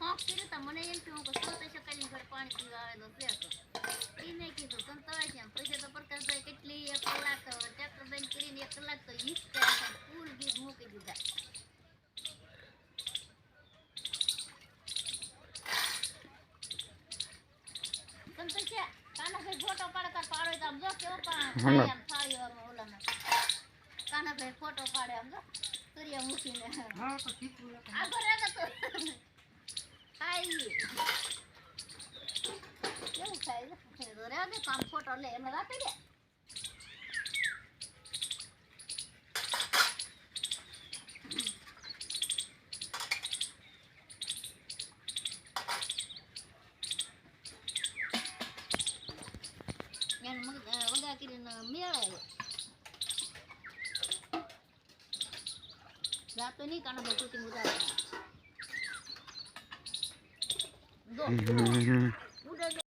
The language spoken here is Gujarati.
મોક કર્યું તો મને એમ થયું કે તો શકાય ઘર પાણી પીવા આવે તો છે તો એ નહીં કીધું સંતોષ છે પછી તો પ્રકાશભાઈ કેટલી 1 કલાક ટ્રેક્ટર બંધ કરીને 1 કલાક તો ઈચ્છતા ફૂલ ગીત મૂકી દીધા સંતોષ કાનાભાઈ ફોટો પાડતા પાડો તો આમ જો કેવો પણ આમ થાળી ઓલામાં કાનાભાઈ ફોટો પાડે આમ જો સૂર્યમુખીને હા તો કીધું આગળ આગળ તો ખાઈ કેવું ખાય રે દે કામ ફોટો લે એમાં રાખી દે એને વગા કરીને મેળે રાતો નહીં કાના ભાઈ કુકિંગ ઉતારે દો